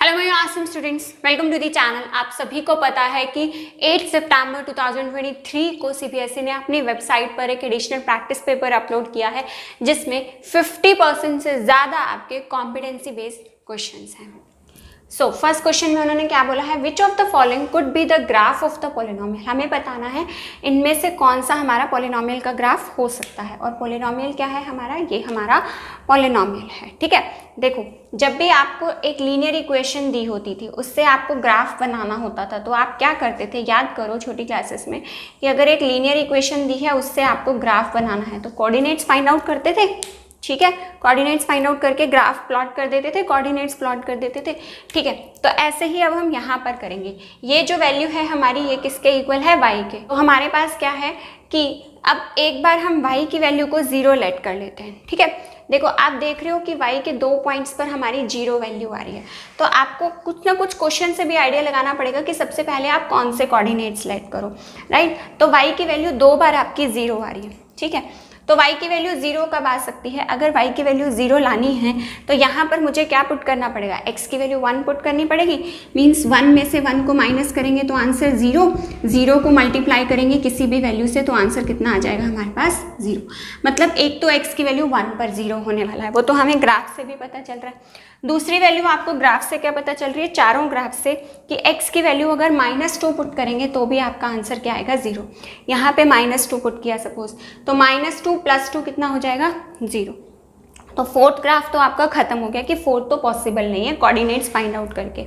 Hello my awesome students, welcome to the channel. आप सभी को पता है कि 8 सितंबर 2023 को सीबीएसई ने अपनी वेबसाइट पर एक एडिशनल प्रैक्टिस पेपर अपलोड किया है जिसमें 50% से ज़्यादा आपके कॉम्पिटेंसी बेस्ड क्वेश्चंस हैं। सो फर्स्ट क्वेश्चन में उन्होंने क्या बोला है, विच of the following could be the graph of the polynomial. हमें बताना है इनमें से कौन सा हमारा पॉलिनोमियल का ग्राफ हो सकता है। और पॉलिनोमियल क्या है हमारा, ये हमारा पॉलिनोमियल है। ठीक है, देखो जब भी आपको एक लीनियर इक्वेशन दी होती थी उससे आपको ग्राफ बनाना होता था तो आप क्या करते थे, याद करो छोटी क्लासेस में कि अगर एक लीनियर इक्वेशन दी है उससे आपको ग्राफ बनाना है तो कोऑर्डिनेट्स फाइंड आउट करते थे। ठीक है, कोऑर्डिनेट्स फाइंड आउट करके ग्राफ प्लॉट कर देते थे, कोऑर्डिनेट्स प्लॉट कर देते थे। ठीक है, तो ऐसे ही अब हम यहाँ पर करेंगे। ये जो वैल्यू है हमारी, ये किसके इक्वल है, y के। तो हमारे पास क्या है कि अब एक बार हम y की वैल्यू को 0 लेट कर लेते हैं। ठीक है, देखो आप देख रहे हो कि y के 2 पॉइंट्स पर हमारी 0 वैल्यू आ रही है। तो आपको कुछ ना कुछ क्वेश्चन से भी आइडिया लगाना पड़ेगा कि सबसे पहले आप कौन से कोऑर्डिनेट्स लेट करो, राइट। तो y की वैल्यू 2 बार आपकी 0 आ रही है। ठीक है, तो y की वैल्यू 0 कब आ सकती है, अगर y की वैल्यू 0 लानी है तो यहाँ पर मुझे क्या पुट करना पड़ेगा, x की वैल्यू 1 पुट करनी पड़ेगी। मीन्स 1 में से 1 को माइनस करेंगे तो आंसर 0, 0 को मल्टीप्लाई करेंगे किसी भी वैल्यू से तो आंसर कितना आ जाएगा हमारे पास, 0। मतलब एक तो x की वैल्यू 1 पर 0 होने वाला है, वो तो हमें ग्राफ से भी पता चल रहा है। दूसरी वैल्यू आपको ग्राफ से क्या पता चल रही है, चारों ग्राफ से, कि x की वैल्यू अगर -2 पुट करेंगे तो भी आपका आंसर क्या आएगा, 0। यहाँ पे -2 पुट किया सपोज, तो -2 + 2 कितना हो जाएगा, 0। तो फोर्थ ग्राफ तो आपका खत्म हो गया कि फोर्थ तो पॉसिबल नहीं है कोऑर्डिनेट्स फाइंड आउट करके।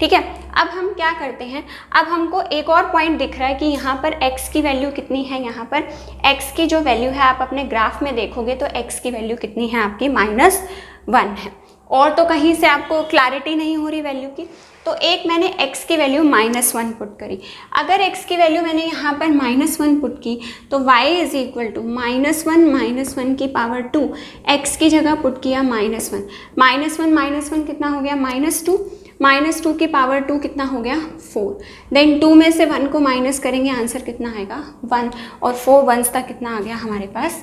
ठीक है, अब हम क्या करते हैं, अब हमको एक और पॉइंट दिख रहा है कि यहाँ पर x की वैल्यू कितनी है। यहाँ पर x की जो वैल्यू है आप अपने ग्राफ में देखोगे तो x की वैल्यू कितनी है आपकी, -1 है। और तो कहीं से आपको क्लैरिटी नहीं हो रही वैल्यू की। तो एक मैंने x की वैल्यू -1 पुट करी। अगर x की वैल्यू मैंने यहाँ पर -1 पुट की तो y इज इक्वल टू -1 की पावर 2, x की जगह पुट किया -1, -1 कितना हो गया, -2 की पावर 2 कितना हो गया, 4। देन 2 में से 1 को माइनस करेंगे, आंसर कितना आएगा, 1। और 4 वंस तक कितना आ गया हमारे पास,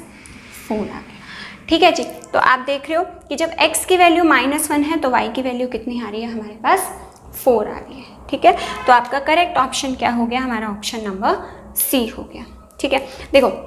4 आ गया। ठीक है जी, तो आप देख रहे हो कि जब x की वैल्यू -1 है तो y की वैल्यू कितनी आ रही है हमारे पास, 4 आ रही है। ठीक है, तो आपका करेक्ट ऑप्शन क्या हो गया, हमारा ऑप्शन नंबर सी हो गया। ठीक है, देखो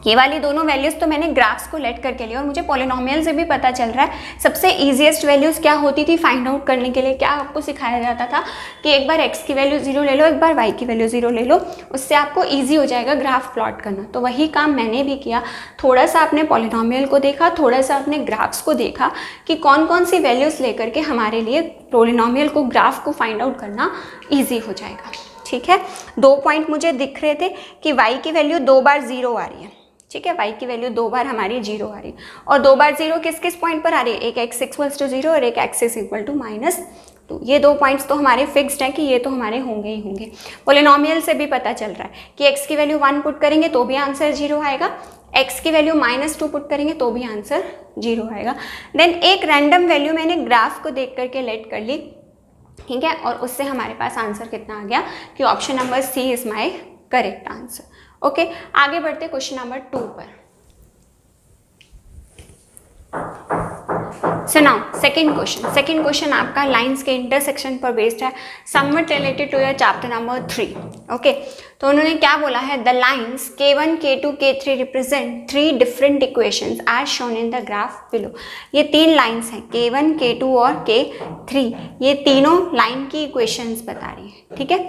ये वाली दोनों वैल्यूज़ तो मैंने ग्राफ्स को लेट करके लिया और मुझे पॉलिनोमियल से भी पता चल रहा है सबसे ईजिएस्ट वैल्यूज़ क्या होती थी फाइंड आउट करने के लिए। क्या आपको सिखाया जाता था कि एक बार x की वैल्यू 0 ले लो, एक बार y की वैल्यू 0 ले लो, उससे आपको ईजी हो जाएगा ग्राफ प्लॉट करना। तो वही काम मैंने भी किया, थोड़ा सा अपने पॉलिनोमियल को देखा, थोड़ा सा अपने ग्राफ्स को देखा कि कौन कौन सी वैल्यूज़ लेकर के हमारे लिए पॉलिनोमियल को, ग्राफ को फाइंड आउट करना ईजी हो जाएगा। ठीक है, 2 पॉइंट मुझे दिख रहे थे कि y की वैल्यू 2 बार 0 आ रही है। ठीक है, y की वैल्यू 2 बार हमारी 0 आ रही है और 2 बार 0 किस किस पॉइंट पर आ रही है, एक x इक्वल्स टू 0 और एक x इज इक्वल टू -2। ये 2 पॉइंट्स तो हमारे फिक्स्ड हैं कि ये तो हमारे होंगे ही होंगे। पॉलिनोमियल से भी पता चल रहा है कि x की वैल्यू 1 पुट करेंगे तो भी आंसर 0 आएगा, x की वैल्यू -2 पुट करेंगे तो भी आंसर 0 आएगा। देन एक रैंडम वैल्यू मैंने ग्राफ को देख करके लेट कर ली। ठीक है, और उससे हमारे पास आंसर कितना आ गया कि option number C is my correct answer. Okay, आगे बढ़ते क्वेश्चन नंबर 2 पर। सो नाउ सेकेंड क्वेश्चन आपका लाइंस के इंटरसेक्शन पर बेस्ड है, somewhat related to your chapter number 3। Okay, तो उन्होंने क्या बोला है, the lines K1, K2, K3 represent 3 different equations as shown in the graph below. ये 3 लाइंस हैं, K1, K2 और K3, ये तीनों लाइन की इक्वेशंस बता रही है। ठीक है,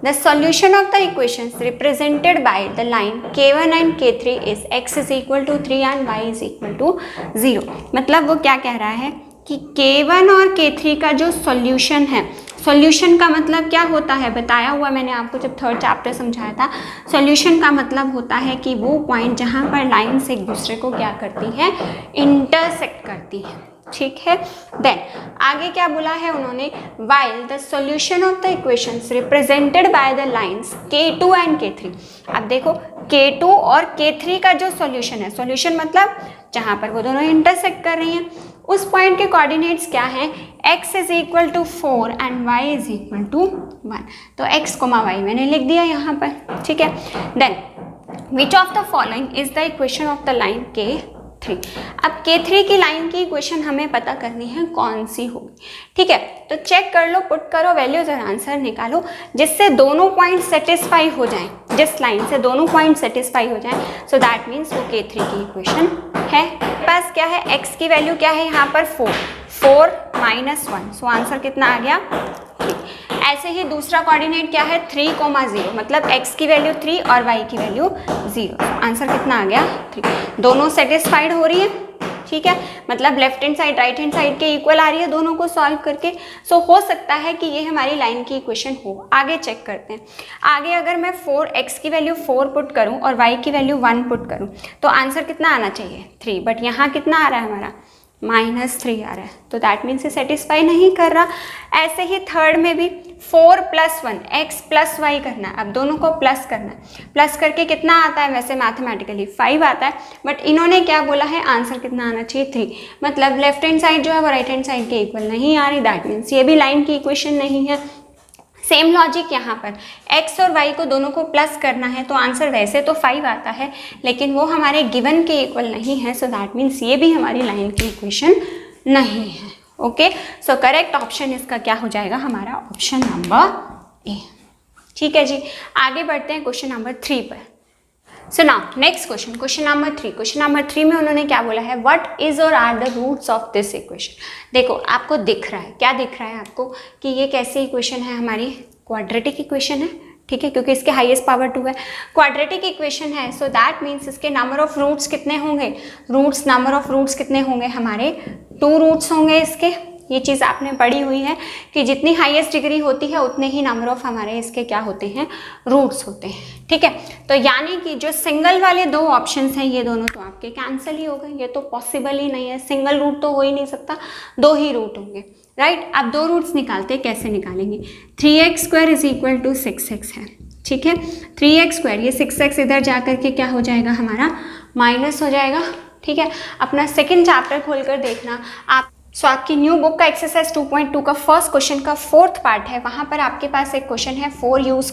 the solution of the equations represented by the line K1 and K3 is x is equal to 3 and y is equal to 0। मतलब वो क्या कह रहा है कि K1 और K3 का जो सॉल्यूशन है, सॉल्यूशन का मतलब क्या होता है, बताया हुआ मैंने आपको जब 3rd चैप्टर समझाया था। सॉल्यूशन का मतलब होता है कि वो पॉइंट जहाँ पर लाइन्स एक दूसरे को क्या करती है, इंटरसेक्ट करती है। ठीक है, देन आगे क्या बोला है उन्होंने, while the solution of the equations represented by the lines K2 and K3। अब देखो K2 और K3 का जो सॉल्यूशन है, सॉल्यूशन मतलब जहाँ पर वो दोनों इंटरसेक्ट कर रही हैं, उस पॉइंट के कोऑर्डिनेट्स क्या हैं, x is equal to 4 and y is equal to 1। तो x, y मैंने लिख दिया यहाँ पर। ठीक है, then which of the following is the equation of the line K 3। अब K3 की लाइन की इक्वेशन हमें पता करनी है कौन सी होगी, ठीक है। तो चेक कर लो, पुट करो वैल्यूज और आंसर निकालो जिससे दोनों पॉइंट सेटिस्फाई हो जाएं, जिस लाइन से दोनों पॉइंट सेटिस्फाई हो जाएं, सो दैट मीन्स वो K3 की इक्वेशन है। बस क्या है, x की वैल्यू क्या है यहाँ पर 4 माइनस 1, सो आंसर कितना आ गया 3। ऐसे ही दूसरा कोऑर्डिनेट क्या है 3, 0, मतलब x की वैल्यू 3 और y की वैल्यू 0, आंसर कितना आ गया 3। दोनों सेटिस्फाइड हो रही है, ठीक है, मतलब left hand side right hand side के इक्वल आ रही है दोनों को सॉल्व करके। सो हो सकता है कि ये हमारी लाइन की इक्वेशन हो। आगे चेक करते हैं। आगे अगर मैं 4x की वैल्यू 4 पुट करूं और y की वैल्यू 1 पुट करूं तो आंसर कितना आना चाहिए 3, बट यहाँ कितना आ रहा है हमारा -3 आ रहा है, तो दैट मीन्स से सेटिस्फाई नहीं कर रहा। ऐसे ही थर्ड में भी 4 + 1 x + y करना है, अब दोनों को प्लस करना है, प्लस करके कितना आता है, वैसे मैथमेटिकली 5 आता है, बट इन्होंने क्या बोला है आंसर कितना आना चाहिए 3, मतलब लेफ्ट हैंड साइड जो है वो राइट हैंड साइड के इक्वल नहीं आ रही, दैट मीन्स ये भी लाइन की इक्वेशन नहीं है। सेम लॉजिक यहाँ पर x और y को दोनों को प्लस करना है तो आंसर वैसे तो 5 आता है लेकिन वो हमारे गिवन के इक्वल नहीं है, सो दैट मीन्स ये भी हमारी लाइन की इक्वेशन नहीं है। ओके, सो करेक्ट ऑप्शन इसका क्या हो जाएगा हमारा ऑप्शन नंबर ए। ठीक है जी, आगे बढ़ते हैं क्वेश्चन नंबर 3 पर। So now next question, question number 3। Question number 3 में उन्होंने क्या बोला है, what is or are the roots of this equation. देखो आपको दिख रहा है, क्या दिख रहा है आपको कि ये कैसी इक्वेशन है, हमारी क्वाड्रेटिक इक्वेशन है, ठीक है, क्योंकि इसके हाईएस्ट पावर 2 है, क्वाड्रेटिक इक्वेशन है, सो दैट मीन्स इसके नंबर ऑफ रूट्स कितने होंगे, नंबर ऑफ रूट्स कितने होंगे हमारे 2 रूट्स होंगे इसके। ये चीज़ आपने पढ़ी हुई है कि जितनी हाईएस्ट डिग्री होती है उतने ही नंबर ऑफ हमारे इसके क्या होते हैं, रूट्स होते हैं, ठीक है। तो यानी कि जो सिंगल वाले 2 ऑप्शंस हैं ये दोनों तो आपके कैंसिल ही हो गए, ये तो पॉसिबल ही नहीं है, सिंगल रूट तो हो ही नहीं सकता, 2 ही रूट होंगे, राइट। अब 2 रूट्स निकालते हैं, कैसे निकालेंगे, 3x² = 6x है, ठीक है, 3x², ये 6x इधर जा करके क्या हो जाएगा हमारा माइनस हो जाएगा, ठीक है। अपना सेकेंड चैप्टर खोलकर देखना आप, सो आपकी न्यू बुक का एक्सरसाइज 2.2 का फर्स्ट क्वेश्चन का 4th पार्ट है, वहाँ पर आपके पास एक क्वेश्चन है 4u² +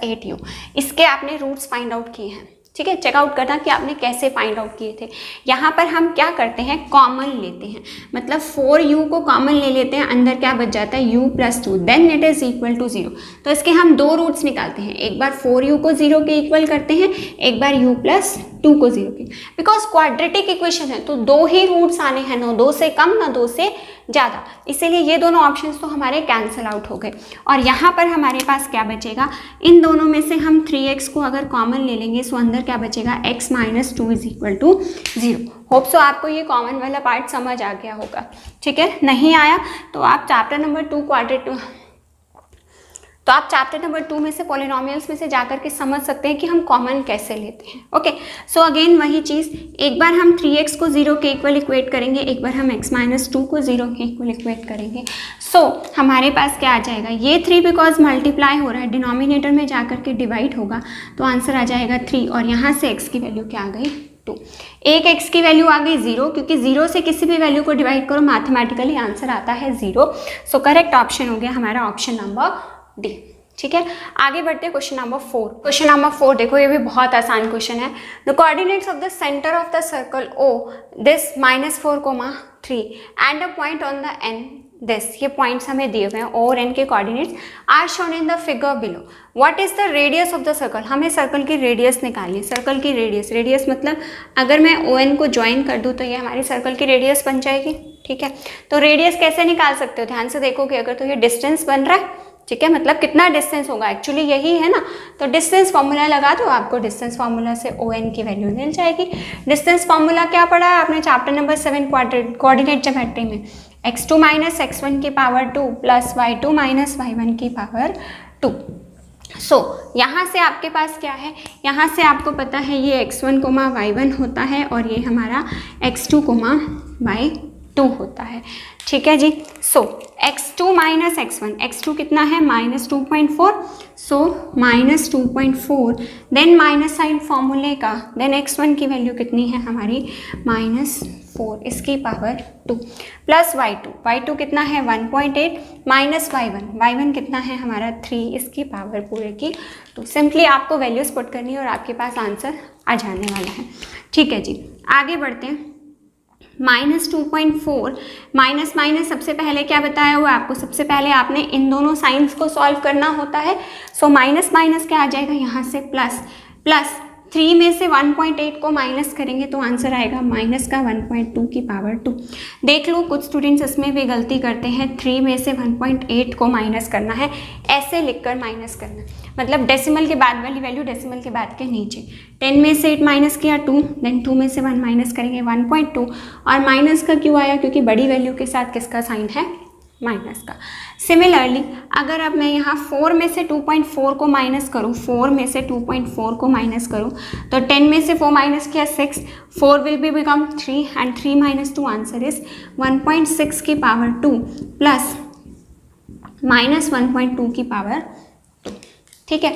8u, इसके आपने रूट्स फाइंड आउट किए हैं, ठीक है। चेकआउट करना कि आपने कैसे फाइंड आउट किए थे। यहाँ पर हम क्या करते हैं, कॉमन लेते हैं, मतलब 4u को कॉमन ले लेते हैं, अंदर क्या बच जाता है u + 2, then it is equal to 0। तो इसके हम 2 रूट्स निकालते हैं, एक बार 4u को 0 के इक्वल करते हैं, एक बार u + 2 को 0 के, बिकॉज क्वाड्रेटिक इक्वेशन है तो 2 ही रूट्स आने हैं, ना 2 से कम ना 2 से ज़्यादा, इसीलिए ये दोनों ऑप्शंस तो हमारे कैंसिल आउट हो गए। और यहाँ पर हमारे पास क्या बचेगा, इन दोनों में से हम 3x को अगर कॉमन ले लेंगे सो अंदर क्या बचेगा, x - 2 = 0। होप सो आपको ये कॉमन वाला पार्ट समझ आ गया होगा, ठीक है। नहीं आया तो आप चैप्टर नंबर 2 में से पॉलिनोमियल्स में से जाकर के समझ सकते हैं कि हम कॉमन कैसे लेते हैं। ओके, सो अगेन वही चीज़, एक बार हम 3x को 0 के इक्वल इक्वेट करेंगे, एक बार हम x - 2 को 0 के इक्वल इक्वेट करेंगे। सो हमारे पास क्या आ जाएगा, ये 3 बिकॉज मल्टीप्लाई हो रहा है, डिनोमिनेटर में जाकर के डिवाइड होगा तो आंसर आ जाएगा 3, और यहाँ से x की वैल्यू क्या आ गई 2, एक x की वैल्यू आ गई 0, क्योंकि 0 से किसी भी वैल्यू को डिवाइड करो मैथमेटिकली आंसर आता है 0। सो करेक्ट ऑप्शन हो गया हमारा ऑप्शन नंबर डी, ठीक है। आगे बढ़ते हैं क्वेश्चन नंबर 4। क्वेश्चन नंबर 4 देखो, ये भी बहुत आसान क्वेश्चन है। The coordinates of the centre of the circle O this -4, 3 and a point on the n this, ये पॉइंट्स हमें दिए हुए हैं, O और n के coordinates are shown in the figure below. What is the radius of the circle, हमें circle की radius निकालनी है। सर्कल की रेडियस मतलब अगर मैं ON को ज्वाइन कर दूँ तो ये हमारी सर्कल की रेडियस बन जाएगी, ठीक है। तो रेडियस कैसे निकाल सकते हो, ध्यान से देखोगे, अगर तो ये डिस्टेंस बन रहा है, ठीक है, मतलब कितना डिस्टेंस होगा, एक्चुअली यही है ना, तो डिस्टेंस फार्मूला लगा दो, आपको डिस्टेंस फार्मूला से ON की वैल्यू मिल जाएगी। डिस्टेंस फार्मूला क्या पढ़ा है आपने चैप्टर नंबर 7 कोऑर्डिनेट ज्योमेट्री में, x2 - x1 की पावर 2 + y2 - y1 की पावर 2। सो यहाँ से आपके पास क्या है, यहाँ से आपको पता है ये x1, y1 होता है और ये हमारा x2, y2 होता है, ठीक है जी। सो x2 - x1, x2 कितना है -2.4, सो -2.4, देन माइनस साइन फॉर्मूले का, देन x1 की वैल्यू कितनी है हमारी -4 इसकी पावर 2 प्लस y2 कितना है 1.8 माइनस y1 कितना है हमारा 3 इसकी पावर पूरे की 2। सिंपली आपको वैल्यूज पुट करनी है और आपके पास आंसर आ जाने वाला है, ठीक है जी। आगे बढ़ते हैं -2.4 माइनस माइनस सबसे पहले क्या बताया हुआ आपको, सबसे पहले आपने इन दोनों साइंस को सॉल्व करना होता है। सो माइनस माइनस क्या आ जाएगा यहाँ से प्लस, प्लस 3 में से 1.8 को माइनस करेंगे तो आंसर आएगा माइनस का 1.2 की पावर 2। देख लो कुछ स्टूडेंट्स इसमें भी गलती करते हैं, 3 में से 1.8 को माइनस करना है, ऐसे लिखकर माइनस करना, मतलब डेसिमल के बाद वाली वैल्यू डेसिमल के बाद के नीचे। 10 में से 8 माइनस किया 2, देन 2 में से 1 माइनस करेंगे 1.2, और माइनस का क्यों आया, क्योंकि बड़ी वैल्यू के साथ किसका साइन है, माइनस का। सिमिलरली अगर अब मैं यहाँ 4 में से 2.4 को माइनस करूँ, 4 में से 2.4 को माइनस करूँ तो 10 में से 4 माइनस किया 6, 4 will be become 3 and 3 minus 2 answer is 1.6 की पावर 2 प्लस माइनस 1.2 की पावर 2। ठीक है,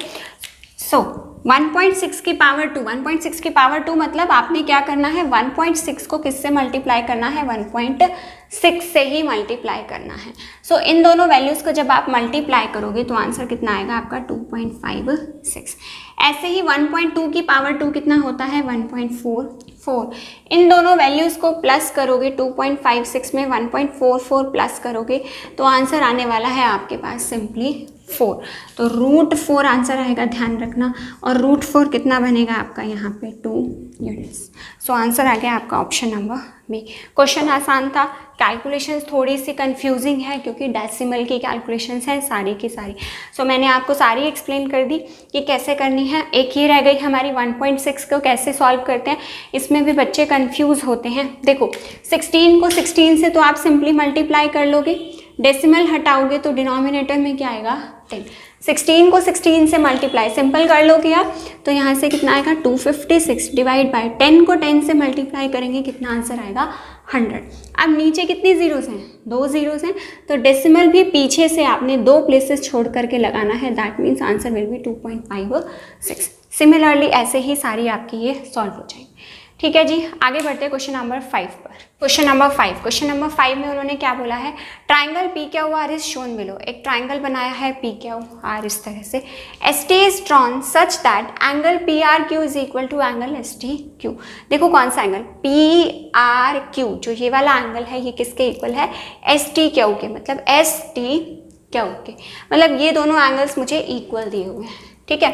सो 1.6 की पावर 2, 1.6 की पावर 2 मतलब आपने क्या करना है, 1.6 को किससे मल्टीप्लाई करना है, 1.6 से ही मल्टीप्लाई करना है। सो इन दोनों वैल्यूज़ को जब आप मल्टीप्लाई करोगे तो आंसर कितना आएगा आपका 2.56। ऐसे ही 1.2 की पावर 2 कितना होता है, 1.44। इन दोनों वैल्यूज़ को प्लस करोगे, 2.56 में 1.44 प्लस करोगे तो आंसर आने वाला है आपके पास सिंपली 4। तो √4 आंसर आएगा, ध्यान रखना, और √4 कितना बनेगा आपका यहाँ पे 2 यूनिट्स। सो आंसर आ गया आपका ऑप्शन नंबर बी। क्वेश्चन आसान था, कैलकुलेशंस थोड़ी सी कंफ्यूजिंग है क्योंकि डेसिमल की कैलकुलेशंस हैं सारी की सारी। सो मैंने आपको सारी एक्सप्लेन कर दी कि कैसे करनी है। एक ये रह गई हमारी 1.6 को कैसे सॉल्व करते हैं, इसमें भी बच्चे कंफ्यूज होते हैं। देखो 16 को 16 से तो आप सिंपली मल्टीप्लाई कर लोगे, डेसिमल हटाओगे तो डिनोमिनेटर में क्या आएगा 10। 16 को 16 से मल्टीप्लाई सिंपल कर लोगे आप तो यहाँ से कितना आएगा 256 डिवाइड बाय 10 को 10 से मल्टीप्लाई करेंगे कितना आंसर आएगा 100। अब नीचे कितनी जीरोस हैं, 2 जीरोस हैं, तो डेसिमल भी पीछे से आपने 2 प्लेसेस छोड़ करके लगाना है, that means answer will be 2.56। Similarly ऐसे ही सारी आपकी ये सॉल्व हो जाएगी। ठीक है जी, आगे बढ़ते हैं क्वेश्चन नंबर 5 पर। क्वेश्चन नंबर 5 में उन्होंने क्या बोला है, triangle P Q R is shown below. एक ट्राइंगल बनाया है पी क्यू आर इस तरह से, S T is drawn such that angle P R Q is equal to angle S T Q. देखो कौन सा एंगल, पी आर क्यू, जो ये वाला एंगल है ये किसके इक्वल है, एस टी क्यू के, मतलब एस टी क्यू के, मतलब ये दोनों एंगल्स मुझे इक्वल दिए हुए हैं। ठीक है,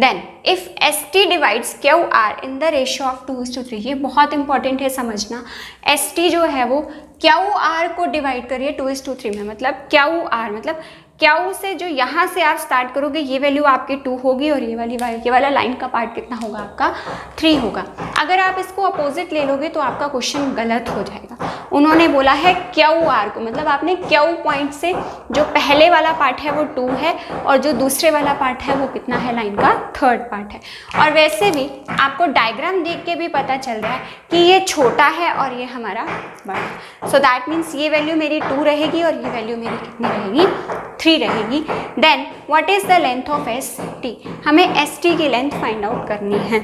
then if S T divides Q R in the ratio of 2:3, ये बहुत इंपॉर्टेंट है समझना। एस टी जो है वो क्यू आर को डिवाइड करिए 2:3 में, मतलब क्यू आर मतलब क्यू से जो यहाँ से आप स्टार्ट करोगे ये वैल्यू आपकी 2 होगी और ये वाला लाइन का पार्ट कितना होगा आपका 3 होगा। अगर आप इसको अपोजिट ले लोगे तो आपका क्वेश्चन गलत हो जाएगा। उन्होंने बोला है क्यू आर को, मतलब आपने क्यू पॉइंट से जो पहले वाला पार्ट है वो 2 है और जो दूसरे वाला पार्ट है वो कितना है, लाइन का 3rd पार्ट है। और वैसे भी आपको डायग्राम देख के भी पता चल रहा है कि ये छोटा है और ये हमारा बड़ा है। सो दैट मीन्स ये वैल्यू मेरी 2 रहेगी और ये वैल्यू मेरी कितनी रहेगी 3 रहेगी। Then what is the length of S T, हमें एस टी की लेंथ फाइंड आउट करनी है।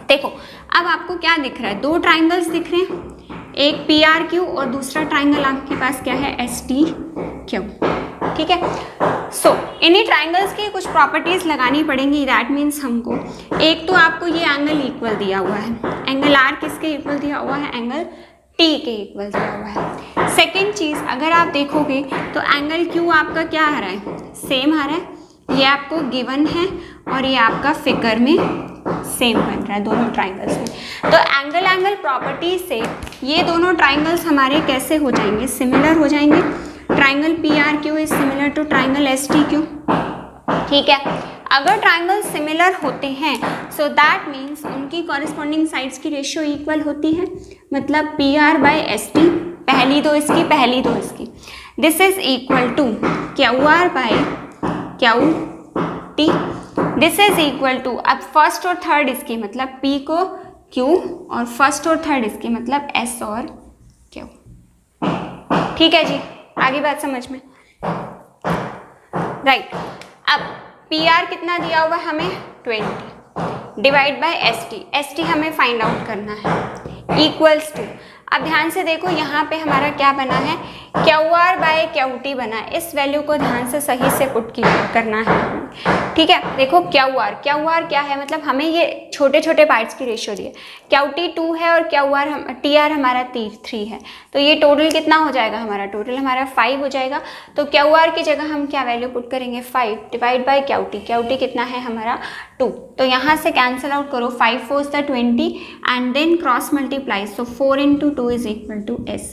देखो अब आपको क्या दिख रहा है, 2 ट्राइंगल्स दिख रहे हैं, एक पी आर क्यू और दूसरा ट्राइंगल आपके पास क्या है एस टी क्यू। ठीक है, सो इन्हीं ट्राइंगल्स की कुछ प्रॉपर्टीज लगानी पड़ेंगी। दैट मीन्स हमको एक तो आपको ये एंगल इक्वल दिया हुआ है, एंगल आर किसके इक्वल दिया हुआ है, एंगल टी के इक्वल दिया हुआ है। सेकेंड चीज़ अगर आप देखोगे तो एंगल क्यू आपका क्या आ रहा है, सेम आ रहा है, ये आपको गिवन है और ये आपका फिगर में सेम बन रहा है दोनों ट्राइंगल्स में। तो एंगल प्रॉपर्टी से ये दोनों ट्राइंगल्स हमारे कैसे हो जाएंगे, सिमिलर हो जाएंगे। Triangle P R Q is similar to triangle S T Q. ठीक है, अगर ट्राइंगल सिमिलर होते हैं सो दैट मीन्स उनकी कॉरेस्पॉन्डिंग साइड्स की रेशियो इक्वल होती है, मतलब P R by S T, पहली दो इसकी पहली दो इसकी, this is equal to Q R by Q T, this is equal to, अब फर्स्ट और थर्ड इसकी मतलब P को Q और फर्स्ट और थर्ड इसकी मतलब S और Q। ठीक है जी, आगे बात समझ में, राइट। अब PR कितना दिया हुआ हमें 20 डिवाइड बाय एस टी हमें फाइंड आउट करना है इक्वल्स टू, अब ध्यान से देखो यहाँ पे हमारा क्या बना है, Q R by Q T बना है। इस वैल्यू को ध्यान से सही से पुट करना है। ठीक है, देखो क्यू आर क्या है, मतलब हमें ये छोटे छोटे पार्ट्स की रेशियो दी है, क्यू टी 2 है और टी आर हमारा 3 है, तो ये टोटल कितना हो जाएगा हमारा, टोटल हमारा 5 हो जाएगा। तो क्यू आर की जगह हम क्या वैल्यू पुट करेंगे, 5 डिवाइड बाई क्यू टी कितना है हमारा 2, तो यहाँ से कैंसिल आउट करो, 5 4 20 and then cross multiply, so 4 × 2 is equal to S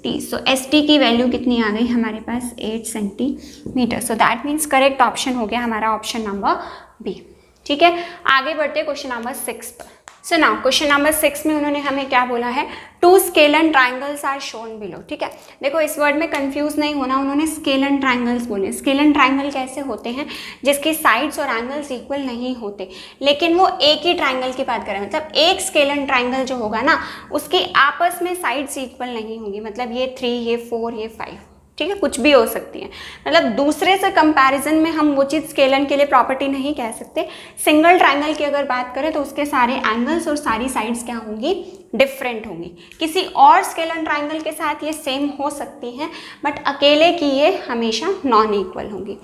T. So S T की वैल्यू कितनी आ गई हमारे पास, 8 centimetre. So that means correct option हो गया हमारा ऑप्शन नंबर बी। ठीक है, आगे बढ़ते क्वेश्चन नंबर 6 पर। सो नाउ क्वेश्चन नंबर 6 में उन्होंने हमें क्या बोला है, 2 scalene triangles are shown below. ठीक है, देखो इस वर्ड में कंफ्यूज नहीं होना, उन्होंने स्केलन ट्राइंगल्स बोले। स्केलन ट्राइंगल कैसे होते हैं, जिसकी साइड्स और एंगल्स इक्वल नहीं होते, लेकिन वो एक ही ट्राइंगल की बात करें, मतलब एक स्केलन ट्राइंगल जो होगा ना, उसकी आपस में साइड्स इक्वल नहीं होंगी, मतलब ये 3 ये 4 ये 5, ठीक है, कुछ भी हो सकती है, मतलब दूसरे से कंपैरिजन में हम वो चीज़ स्केलन के लिए प्रॉपर्टी नहीं कह सकते। सिंगल ट्राइंगल की अगर बात करें तो उसके सारे एंगल्स और सारी साइड्स क्या होंगी, डिफरेंट होंगी। किसी और स्केलन ट्राइंगल के साथ ये सेम हो सकती हैं, बट अकेले की ये हमेशा नॉन इक्वल होंगी।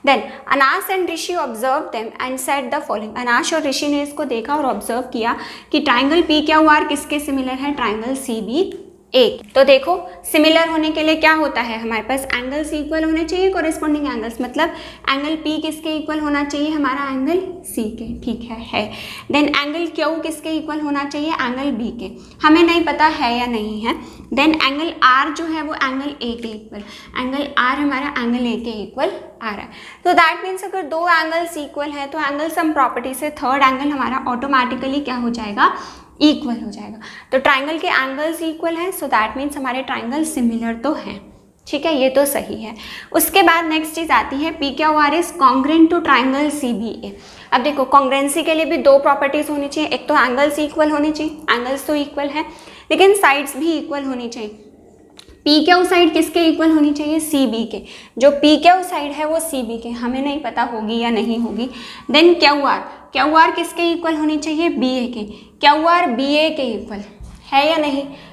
Then Anash and Rishi observe them and set the following. Anash और ऋषि ने इसको देखा और ऑब्जर्व किया कि ट्राइंगल पी क्यू आर किसके सिमिलर है, ट्राइंगल सी बी ए। तो देखो सिमिलर होने के लिए क्या होता है, हमारे पास एंगल्स इक्वल होने चाहिए, कोरिस्पॉन्डिंग एंगल्स, मतलब एंगल पी किसके इक्वल होना चाहिए, हमारा एंगल सी के। ठीक है। देन एंगल क्यू किसके इक्वल होना चाहिए, एंगल बी के, हमें नहीं पता है या नहीं है। देन एंगल आर जो है वो एंगल ए के इक्वल, एंगल आर हमारा एंगल ए के इक्वल आ रहा है। तो दैट मीन्स अगर दो एंगल्स इक्वल है तो एंगल सम प्रॉपर्टी से थर्ड एंगल हमारा ऑटोमेटिकली क्या हो जाएगा, इक्वल हो जाएगा। तो ट्राइंगल के एंगल्स इक्वल हैं, सो दैट मीन्स हमारे ट्राइंगल सिमिलर तो हैं। ठीक है, ये तो सही है। उसके बाद नेक्स्ट चीज़ आती है P Q R is congruent to triangle C B A. अब देखो कॉन्ग्रेंसी के लिए भी दो प्रॉपर्टीज होनी चाहिए, एक तो एंगल्स इक्वल होनी चाहिए, एंगल्स तो इक्वल है, लेकिन साइड्स भी इक्वल होनी चाहिए। पी क्यू साइड किसके इक्वल होनी चाहिए, सी बी के। जो पी क्यू साइड है वो सी बी के, हमें नहीं पता होगी या नहीं होगी। देन क्यू आर किसके इक्वल होनी चाहिए, बी ए के। क्यू आर बी ए के इक्वल है या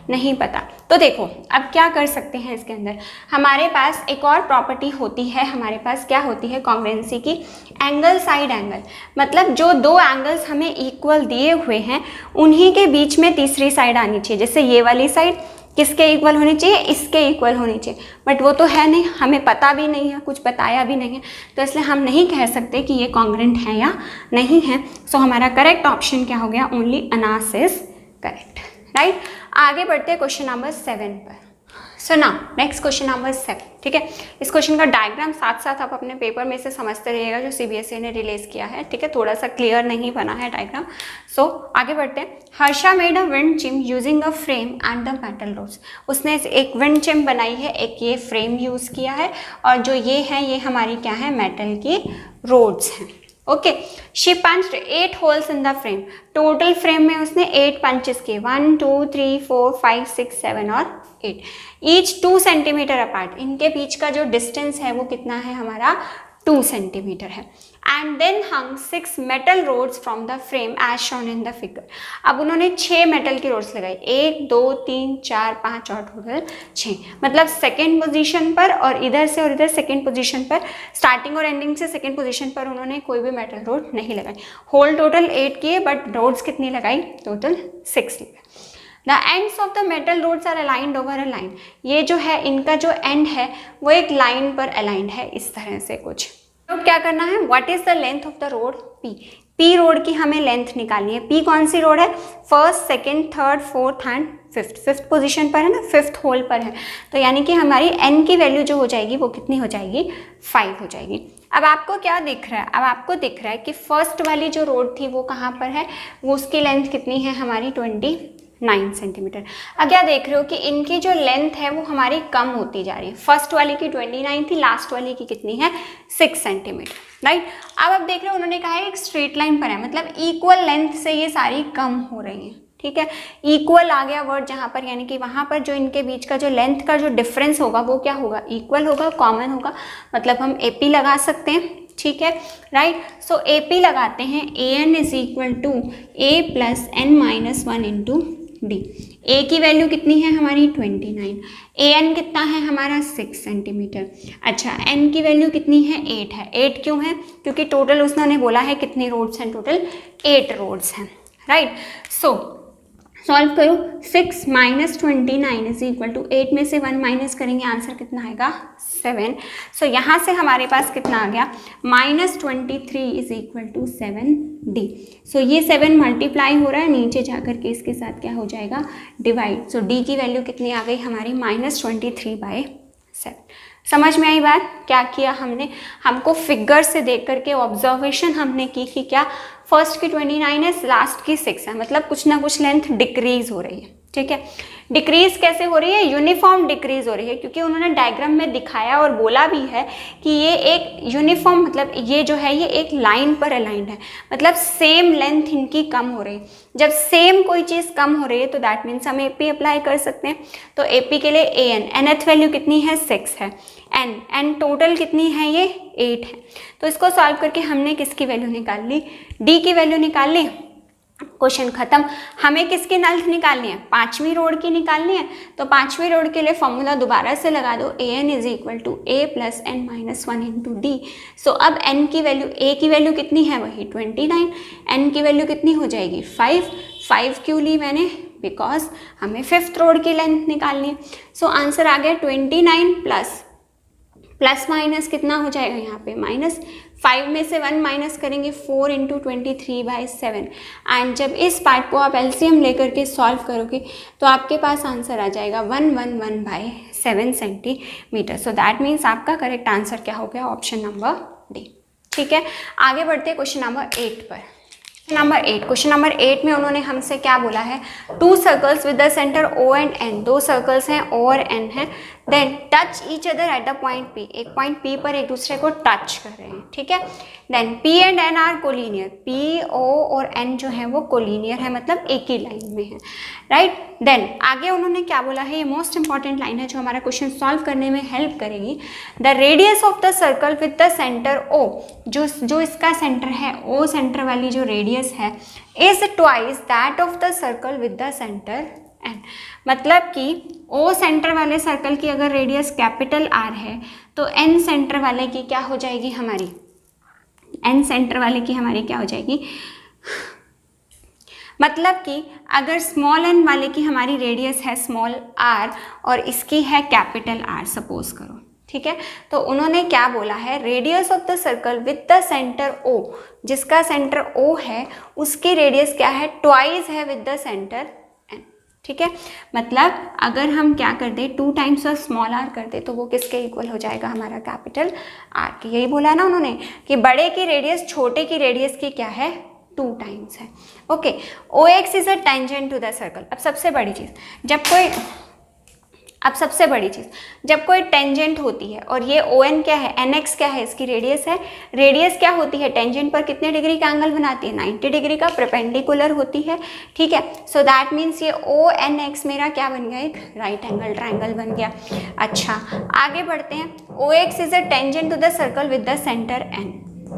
नहीं पता। तो देखो अब क्या कर सकते हैं, इसके अंदर हमारे पास एक और प्रॉपर्टी होती है, हमारे पास क्या होती है कॉन्ग्रेंसी की, एंगल साइड एंगल। मतलब जो दो एंगल्स हमें इक्वल दिए हुए हैं उन्हीं के बीच में तीसरी साइड आनी चाहिए। जैसे ये वाली साइड किसके इक्वल होनी चाहिए, इसके इक्वल होनी चाहिए, बट वो तो है नहीं, हमें पता भी नहीं है, कुछ बताया भी नहीं है, तो इसलिए हम नहीं कह सकते कि ये कॉन्ग्रेंट है या नहीं है। सो हमारा करेक्ट ऑप्शन क्या हो गया, only Anas is correct, right. आगे बढ़ते हैं क्वेश्चन नंबर 7 पर। So now next question number 7। ठीक है, इस क्वेश्चन का डायग्राम साथ साथ आप अपने पेपर में से समझते रहिएगा जो सीबीएसई ने रिलीज किया है। ठीक है, थोड़ा सा क्लियर नहीं बना है डायग्राम। सो आगे बढ़ते हैं। Harsha made a wind chime using a frame and the metal rods. उसने एक विंड चिम बनाई है, एक ये फ्रेम यूज किया है, और जो ये है ये हमारी क्या है, मेटल की रोड्स हैं। Okay, she punched 8 holes in the frame. Total frame में उसने 8 पंचेस किए, 1 2 3 4 5 6 7 और 8, ईच 2 सेंटीमीटर अपार्ट। इनके बीच का जो डिस्टेंस है वो कितना है हमारा, 2 सेंटीमीटर है। And then hung 6 metal rods from the frame as shown in the figure. अब उन्होंने 6 मेटल की रोड्स लगाई, 1 2 3 4 5 और टोटल 6, मतलब सेकेंड पोजीशन पर और इधर से और इधर सेकेंड पोजीशन पर, स्टार्टिंग और एंडिंग से सेकेंड पोजीशन पर उन्होंने कोई भी मेटल रोड नहीं लगाई। होल टोटल 8 किए, बट रोड्स कितनी लगाई, टोटल 6 लगाई। The ends of the metal rods are aligned over a line. ये जो है इनका जो एंड है वो एक लाइन पर अलाइंड है, इस तरह से कुछ। तो क्या करना है, what is the length of the road P. P road की हमें लेंथ निकालनी है। पी कौन सी रोड है, first second third fourth and fifth position पर है ना, फिफ्थ होल पर है। तो यानी कि हमारी एन की वैल्यू जो हो जाएगी वो कितनी हो जाएगी, 5 हो जाएगी। अब आपको क्या दिख रहा है, अब आपको दिख रहा है कि फर्स्ट वाली जो रोड थी वो कहाँ पर है, वो उसकी लेंथ कितनी है हमारी, 29 सेंटीमीटर। अब क्या देख रहे हो कि इनकी जो लेंथ है वो हमारी कम होती जा रही है। फर्स्ट वाली की 29 थी, लास्ट वाली की कितनी है, 6 सेंटीमीटर, राइट। अब आप देख रहे हो उन्होंने कहा है एक स्ट्रेट लाइन पर है, मतलब इक्वल लेंथ से ये सारी कम हो रही हैं। ठीक है, इक्वल आ गया वर्ड जहाँ पर, यानी कि वहाँ पर जो इनके बीच का जो लेंथ का जो डिफरेंस होगा वो क्या होगा, इक्वल होगा, कॉमन होगा, मतलब हम एपी लगा सकते हैं। ठीक है, राइट। सो एपी लगाते हैं, a n is equal to a plus n minus 1 into d. A की वैल्यू कितनी है हमारी, 29। ए एन कितना है हमारा, 6 सेंटीमीटर। अच्छा, एन की वैल्यू कितनी है, 8 है। 8 क्यों है, क्योंकि टोटल उसने बोला है कितनी रोड्स हैं, टोटल 8 रोड्स हैं, राइट। सो सॉल्व करो, 6 माइनस 29 इज इक्वल टू 8 में से 1 माइनस करेंगे, आंसर कितना आएगा 7। सो यहाँ से हमारे पास कितना आ गया, minus 23 is equal to 7D। So ये 7 मल्टीप्लाई हो रहा है, नीचे जाकर के इसके साथ क्या हो जाएगा, डिवाइड। सो D की वैल्यू कितनी आ गई हमारी, माइनस 23/7। समझ में आई बात, क्या किया हमने, हमको फिगर से देख करके ऑब्जर्वेशन हमने की कि क्या फर्स्ट की 29 है, लास्ट की 6 है, मतलब कुछ ना कुछ लेंथ डिक्रीज हो रही है। ठीक है, डिक्रीज कैसे हो रही है, यूनिफॉर्म डिक्रीज हो रही है, क्योंकि उन्होंने डायग्राम में दिखाया और बोला भी है कि ये एक यूनिफॉर्म, मतलब ये जो है ये एक लाइन पर अलाइंड है, मतलब सेम लेंथ इनकी कम हो रही है। जब सेम कोई चीज़ कम हो रही है तो दैट मीन्स हम AP अप्लाई कर सकते हैं। तो AP के लिए nth वैल्यू कितनी है, 6 है, n टोटल कितनी है, ये 8 है। तो इसको सॉल्व करके हमने किसकी वैल्यू निकाल ली, D की वैल्यू निकाल ली, क्वेश्चन खत्म। हमें किसकी लेंथ निकालनी है, 5वीं रोड की निकालनी है। तो 5वीं रोड के लिए फॉर्मूला दोबारा से लगा दो, an is equal to a plus n minus 1 into d. So अब n की वैल्यू, a की वैल्यू कितनी है, वही 29, n की वैल्यू कितनी हो जाएगी 5 क्यों ली मैंने, बिकॉज हमें 5th रोड की लेंथ निकालनी है। सो आंसर आ गया 29 प्लस माइनस कितना हो जाएगा यहाँ पे माइनस, 5 में से 1 माइनस करेंगे, 4 इंटू 23/7। एंड जब इस पार्ट को आप LCM लेकर के सॉल्व करोगे तो आपके पास आंसर आ जाएगा 111/7 सेंटीमीटर। सो दैट मीन्स आपका करेक्ट आंसर क्या हो गया, ऑप्शन नंबर D। ठीक है, आगे बढ़ते हैं क्वेश्चन नंबर 8 पर। क्वेश्चन नंबर 8 में उन्होंने हमसे क्या बोला है, 2 circles with the centre O and N, 2 circles हैं O और N है, then touch each other at the point P, एक पॉइंट P पर एक दूसरे को टच कर रहे हैं। ठीक है, then P and N are collinear, P O और N जो है वो कोलिनियर है, मतलब एक ही लाइन में है, राइट। देन आगे उन्होंने क्या बोला है, ये मोस्ट इंपॉर्टेंट लाइन है जो हमारा क्वेश्चन सॉल्व करने में हेल्प करेगी। The radius of the circle with the centre O, जो इसका सेंटर है, O सेंटर वाली जो रेडियस है, is twice that of the circle with the centre N। मतलब कि O सेंटर वाले सर्कल की अगर रेडियस कैपिटल R है तो N सेंटर वाले की क्या हो जाएगी हमारी, N सेंटर वाले की हमारी क्या हो जाएगी, मतलब कि अगर स्मॉल n वाले की हमारी रेडियस है स्मॉल r और इसकी है कैपिटल R सपोज करो। ठीक है, तो उन्होंने क्या बोला है, radius of the circle with the centre O, जिसका सेंटर O है उसकी रेडियस क्या है, ट्वाइस है विद द सेंटर N। ठीक है, मतलब अगर हम क्या कर दे, 2 टाइम्स ऑफ स्मॉल r कर दे तो वो किसके इक्वल हो जाएगा, हमारा कैपिटल R की। यही बोला ना उन्होंने कि बड़े की रेडियस छोटे की रेडियस की क्या है, 2 टाइम्स है। Okay, OX is a tangent to the circle. अब सबसे बड़ी चीज़, जब कोई टेंजेंट होती है और ये ON क्या है, NX क्या है, इसकी रेडियस है, रेडियस क्या होती है, टेंजेंट पर कितने डिग्री का एंगल बनाती है, 90 डिग्री का परपेंडिकुलर होती है। ठीक है, सो दैट मीन्स ये ONX मेरा क्या बन गया, एक राइट एंगल ट्राइंगल बन गया। अच्छा, आगे बढ़ते हैं, OX is a tangent to the circle with the centre N,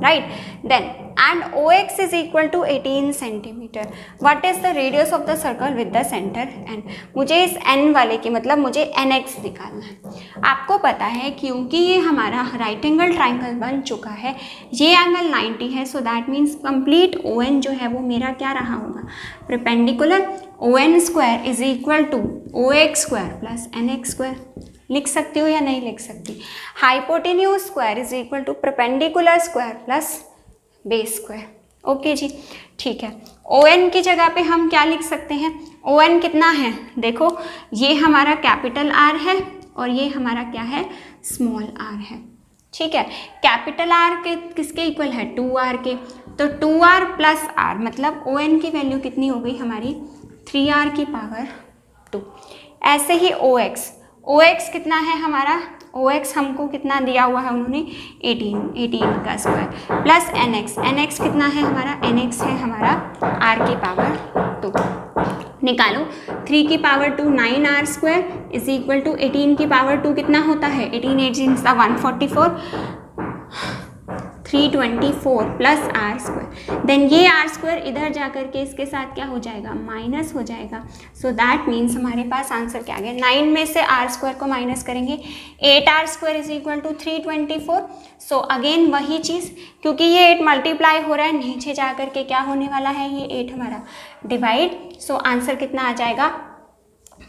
right, then and OX is equal to 18 centimeter. What is the radius of the circle with the center N? मुझे इस N वाले की, मतलब मुझे NX निकालना है। आपको पता है क्योंकि ये हमारा राइट एंगल ट्राइंगल बन चुका है, ये एंगल 90 है, so that means complete ON जो है वो मेरा क्या रहा होगा, perpendicular. ON square is equal to OX square plus NX square. लिख सकती हो या नहीं लिख सकती, hypotenuse square is equal to perpendicular square plus base square. Okay जी, ठीक है। ON की जगह पे हम क्या लिख सकते हैं, ON कितना है, देखो ये हमारा कैपिटल R है और ये हमारा क्या है, स्मॉल r है। ठीक है, कैपिटल R के किसके इक्वल है, 2R के, तो 2R प्लस R, मतलब ON की वैल्यू कितनी हो गई हमारी, 3R की पावर 2। ऐसे ही OX कितना है हमारा, OX हमको कितना दिया हुआ है उन्होंने, 18 का स्क्वायर प्लस NX कितना है हमारा, NX है हमारा R की पावर 2। निकालो, 3 की power 2 9R square is equal to 18 की पावर 2 कितना होता है, 18 18 144, 324 प्लस आर स्क्वायर, देन ये आर स्क्वायर इधर जा कर के इसके साथ क्या हो जाएगा, माइनस हो जाएगा. सो दैट मीन्स हमारे पास आंसर क्या आ गया, 9 में से आर स्क्वायर को माइनस करेंगे, 8 R square is equal to 324. So again वही चीज़, क्योंकि ये 8 मल्टीप्लाई हो रहा है, नीचे जा कर के क्या होने वाला है, ये 8 हमारा डिवाइड. सो आंसर कितना आ जाएगा,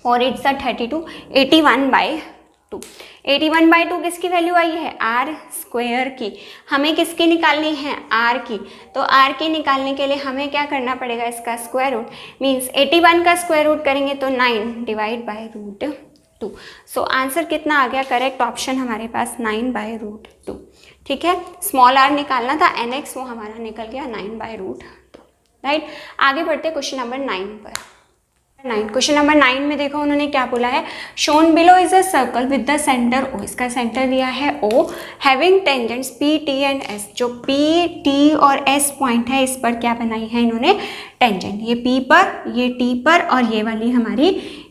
और इट्स 32, 81/2. 81/2 किसकी वैल्यू आई है, आर स्क्वायर की. हमें किसकी निकालनी है, आर की. तो आर की निकालने के लिए हमें क्या करना पड़ेगा, इसका स्क्वायर रूट. मीन्स 81 का स्क्वायर रूट करेंगे तो 9 डिवाइड बाय √2. सो आंसर कितना आ गया, करेक्ट ऑप्शन हमारे पास 9/√2. ठीक है, स्मॉल आर निकालना था, nx वो हमारा निकल गया 9/√2. राइट, आगे बढ़ते क्वेश्चन नंबर 9 पर. क्वेश्चन नंबर 9 में देखो उन्होंने क्या बोला है, shown below is a circle with the centre O. इसका सेंटर दिया है O, having tangents P, T and S. जो P, T और S पॉइंट है इस पर क्या बनाई है इन्होंने, टेंजेंट. ये P पर, ये T पर और ये वाली हमारी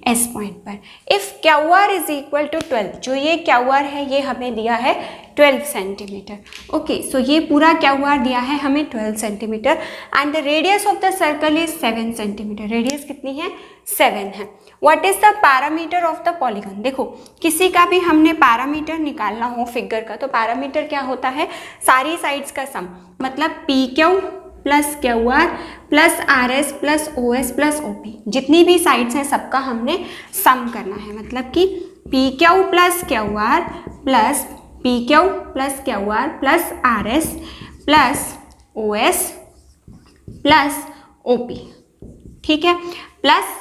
S पॉइंट पर. If QR is equal to 12, जो ये QR है ये हमें दिया है 12 सेंटीमीटर. ओके, सो ये पूरा QR दिया है हमें 12 centimetre and the radius of the circle is 7 centimetre. Radius कितनी है, 7 है. What is the parameter of the polygon. देखो किसी का भी हमने पैरामीटर निकालना हो फिगर का, तो पैरामीटर क्या होता है, सारी साइड्स का सम. मतलब PQ plus QR plus RS plus OS plus OP, जितनी भी साइड्स हैं सबका हमने सम करना है. मतलब कि PQ plus QR plus PQ plus QR plus RS plus OS plus OP. ठीक है, प्लस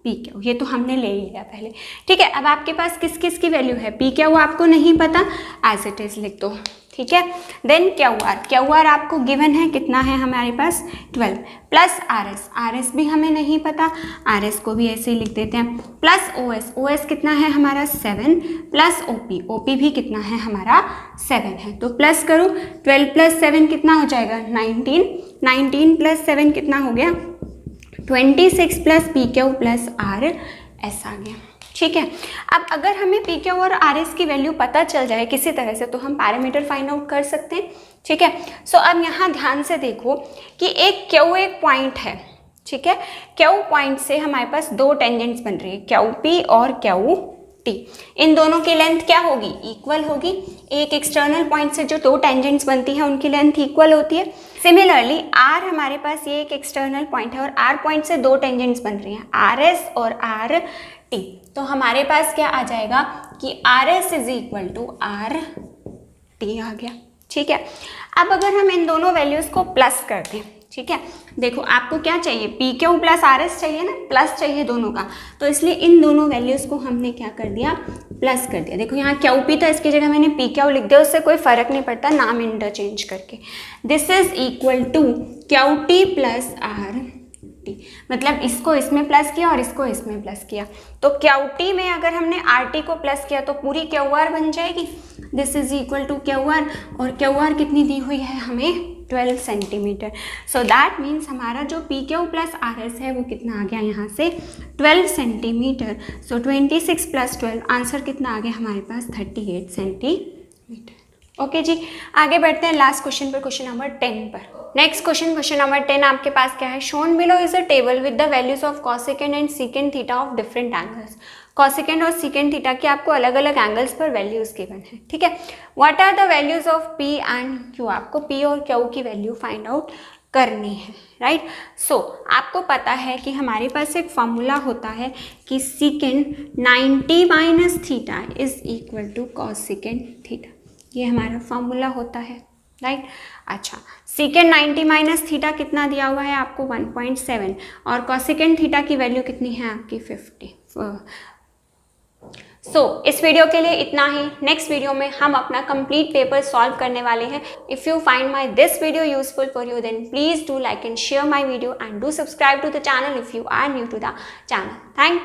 PQ, ये तो हमने ले लिया पहले. ठीक है, अब आपके पास किस किस की वैल्यू है, PQ आपको नहीं पता, एज इट इज लिख दो. ठीक है, देन QR आपको गिवन है, कितना है हमारे पास 12, प्लस RS भी हमें नहीं पता, RS को भी ऐसे ही लिख देते हैं, प्लस OS कितना है हमारा 7, प्लस OP भी कितना है हमारा 7 है. तो प्लस करो, 12 प्लस 7 कितना हो जाएगा 19 प्लस 7 कितना हो गया 26 प्लस PQ प्लस RS आ गया. ठीक है, अब अगर हमें PQ और RS की वैल्यू पता चल जाए किसी तरह से तो हम पैरामीटर फाइंड आउट कर सकते हैं. ठीक है, सो अब यहाँ ध्यान से देखो कि एक पॉइंट है. ठीक है, Q पॉइंट से हमारे पास दो टेंजेंट्स बन रही है, QP और QT. इन दोनों की लेंथ क्या होगी, इक्वल होगी. एक एक्सटर्नल पॉइंट से जो दो टेंजेंट्स बनती हैं उनकी लेंथ इक्वल होती है. सिमिलरली R हमारे पास ये एक एक्सटर्नल पॉइंट है और R पॉइंट से दो टेंजेंट्स बन रही हैं, RS और RT. तो हमारे पास क्या आ जाएगा कि RS is equal to RT आ गया. ठीक है, अब अगर हम इन दोनों वैल्यूज़ को प्लस कर दें. ठीक है, देखो आपको क्या चाहिए, PQ प्लस RS चाहिए ना, प्लस चाहिए दोनों का, तो इसलिए इन दोनों वैल्यूज़ को हमने क्या कर दिया, प्लस कर दिया. देखो यहाँ QP था, इसकी जगह मैंने PQ लिख दिया, उससे कोई फ़र्क नहीं पड़ता नाम इंटरचेंज करके. This is equal to QT plus RT. मतलब इसको इसमें प्लस किया और इसको इसमें प्लस किया, तो QT में अगर हमने RT को प्लस किया तो पूरी QR बन जाएगी. This is equal to QR, और QR कितनी दी हुई है हमें 12 सेंटीमीटर. सो दैट मीन्स हमारा जो PQ प्लस RS है वो कितना आ गया यहाँ से 12 सेंटीमीटर. सो 26 प्लस 12, आंसर कितना आ गया हमारे पास 38 सेंटीमीटर. ओके जी, आगे बढ़ते हैं लास्ट क्वेश्चन पर, क्वेश्चन नंबर 10 पर. नेक्स्ट क्वेश्चन नंबर 10 आपके पास क्या है, shown below is a table with the values of cosecant and secant theta of different angles. Cosecant और सीकेंड थीटा की आपको अलग अलग एंगल्स पर वैल्यूज गिवन है. ठीक है, what are the values of P and Q. आपको P और Q की वैल्यू फाइंड आउट करनी है. राइट, सो आपको पता है कि हमारे पास एक फॉर्मूला होता है कि secant 90 minus theta is equal to cosecant theta. ये हमारा फॉर्मूला होता है. राइट, अच्छा, सीकेंड 90 माइनस थीटा कितना दिया हुआ है आपको 1.7 और कॉसेकेंड थीटा की वैल्यू कितनी है आपकी 50. सो इस वीडियो के लिए इतना ही. नेक्स्ट वीडियो में हम अपना कंप्लीट पेपर सॉल्व करने वाले हैं. If you find my this video useful for you then please do like and share my video and do subscribe to the channel if you are new to the channel. Thank